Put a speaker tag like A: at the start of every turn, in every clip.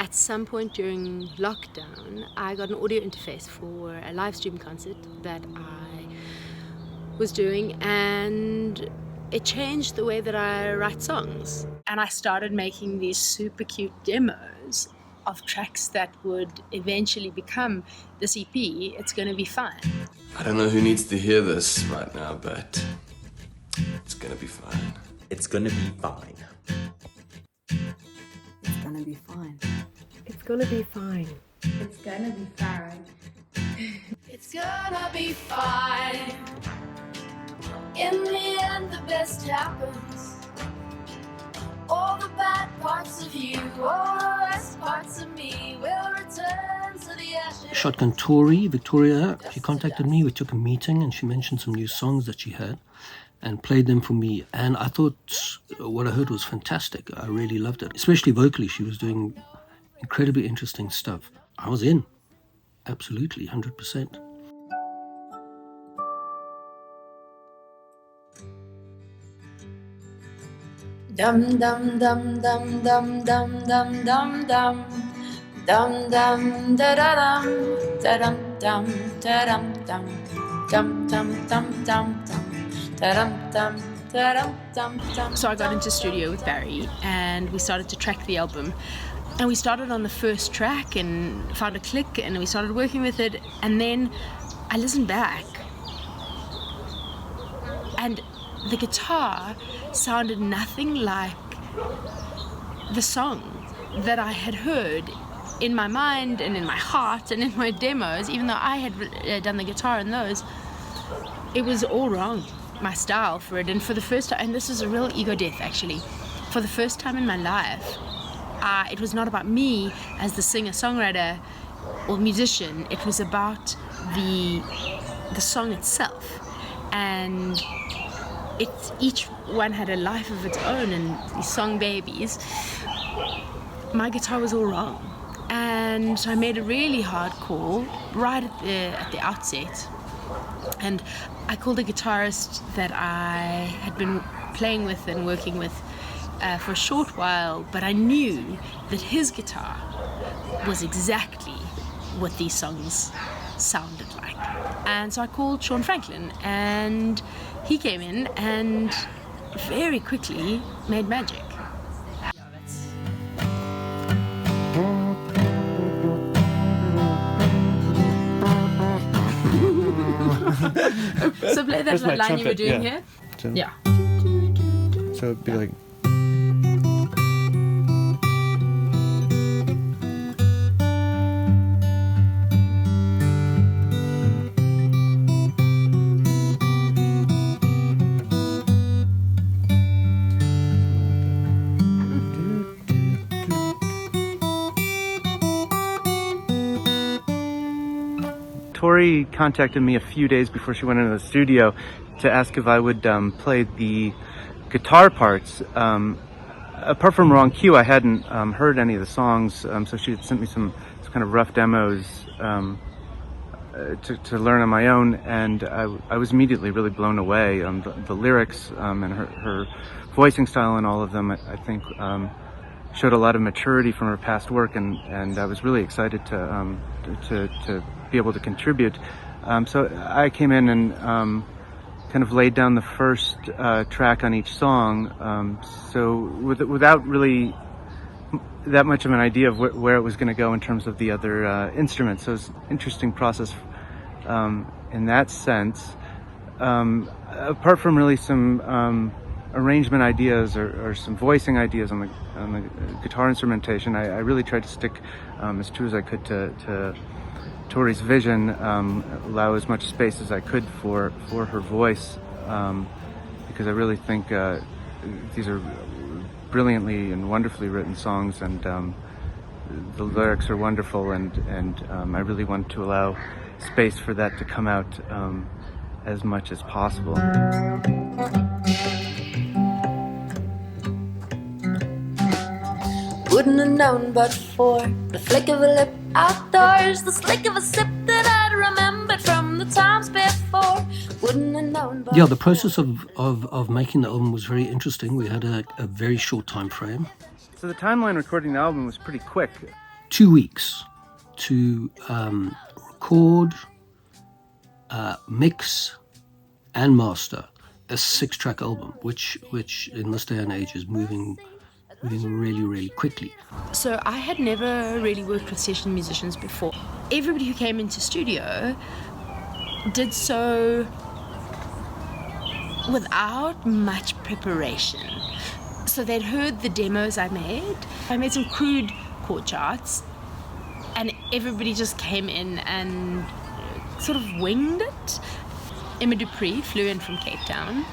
A: at some point during lockdown, I got an audio interface for a live stream concert that I was doing, and it changed the way that I write songs. And I started making these super cute demos of tracks that would eventually become this EP, It's Gonna Be Fine.
B: I don't know who needs to hear this right now, but it's gonna be fine.
C: It's gonna be fine.
D: It's gonna be fine.
E: It's gonna be fine.
F: It's gonna be fine.
A: It's gonna be fine. In the end, the best happens. All the bad parts of you, all the worst parts of me will return to the ashes.
G: Shotguntori, Victoria, she contacted me. We took a meeting and she mentioned some new songs that she had and played them for me. And I thought what I heard was fantastic. I really loved it, especially vocally. She was doing incredibly interesting stuff. I was in, absolutely, 100%.
A: Dum dum dum dum dum dum dum dum dum dum dum da da dum da dum dum da dum dum dum dum dum dum da dum dum da dum dum dum. So I got into studio with Barry and we started to track the album. And we started on the first track and found a click and we started working with it, and then I listened back and the guitar sounded nothing like the song that I had heard in my mind and in my heart and in my demos. Even though I had done the guitar in those, it was all wrong, my style for it. And for the first time, and this is a real ego death actually, for the first time in my life, it was not about me as the singer-songwriter or musician. It was about the song itself, and each one had a life of its own, and these song babies. My guitar was all wrong, and I made a really hard call right at the outset. And I called a guitarist that I had been playing with and working with for a short while, but I knew that his guitar was exactly what these songs sounded like. And so I called Sean Franklin, and he came in and very quickly made magic. So play that line trumpet, you were doing here. Yeah.
H: So it'd be like. Tori contacted me a few days before she went into the studio to ask if I would play the guitar parts. Apart from Wrong Cue, I hadn't heard any of the songs, so she had sent me some kind of rough demos to learn on my own, and I was immediately really blown away. The lyrics and her voicing style and all of them, I think, showed a lot of maturity from her past work, and I was really excited to be able to contribute. So I came in and kind of laid down the first track on each song, so without really that much of an idea of where it was going to go in terms of the other instruments. So it's an interesting process in that sense. Apart from really some arrangement ideas or some voicing ideas on the guitar instrumentation, I really tried to stick as true as I could to Tori's vision, allow as much space as I could for her voice, because I really think these are brilliantly and wonderfully written songs, and the lyrics are wonderful, and I really wanted to allow space for that to come out as much as possible.
A: Wouldn't have known but for the flick of a lip outdoors, the slick of a sip that I'd remembered from the times before. Wouldn't have known but
G: the process of making the album was very interesting. We had a very short time frame.
H: So the timeline recording the album was pretty quick.
G: 2 weeks to record, mix, and master a 6-track album, which in this day and age is moving really, really quickly.
A: So I had never really worked with session musicians before. Everybody who came into studio did so without much preparation. So they'd heard the demos I made. I made some crude chord charts, and everybody just came in and sort of winged it. Emma Dupree flew in from Cape Town,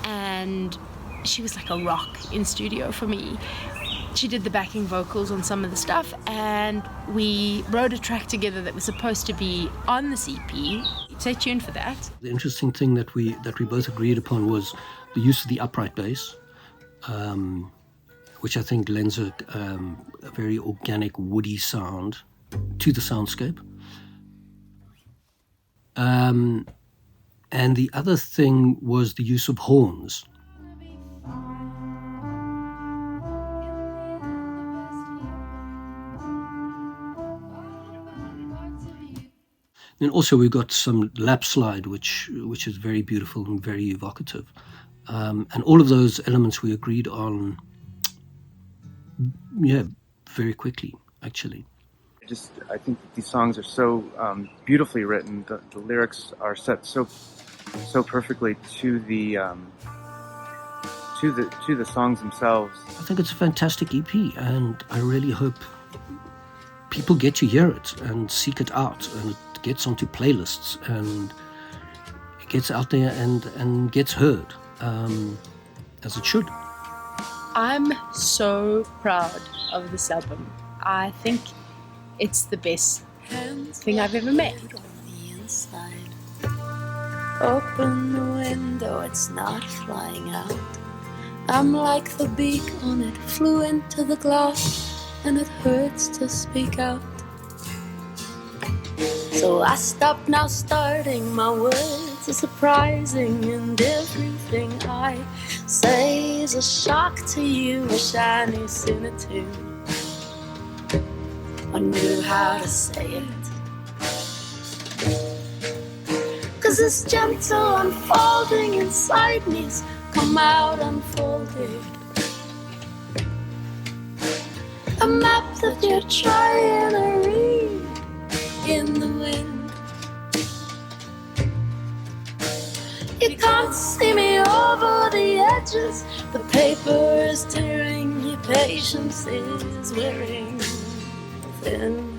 A: and she was like a rock in studio for me. She did the backing vocals on some of the stuff, and we wrote a track together that was supposed to be on this EP. Stay tuned for that.
G: The interesting thing that we both agreed upon was the use of the upright bass, which I think lends a very organic, woody sound to the soundscape. And the other thing was the use of horns. And also we've got some lap slide, which is very beautiful and very evocative. And all of those elements we agreed on, very quickly, actually.
H: I think that these songs are so beautifully written. The lyrics are set so perfectly to the songs themselves.
G: I think it's a fantastic EP, and I really hope people get to hear it and seek it out, and it gets onto playlists and it gets out there and gets heard, as it should.
A: I'm so proud of this album. I think it's the best thing I've ever made.
C: Open the window, it's not flying out. I'm like the beacon, it flew into the glass, and it hurts to speak out. So I stop now starting my words are surprising, and everything I say is a shock to you. Wish I knew sooner too. I knew how to say it. 'Cause this gentle unfolding inside me's come out unfolded. A map that you're trying to read in the wind. You can't see me over the edges. The paper is tearing, your patience is wearing thin.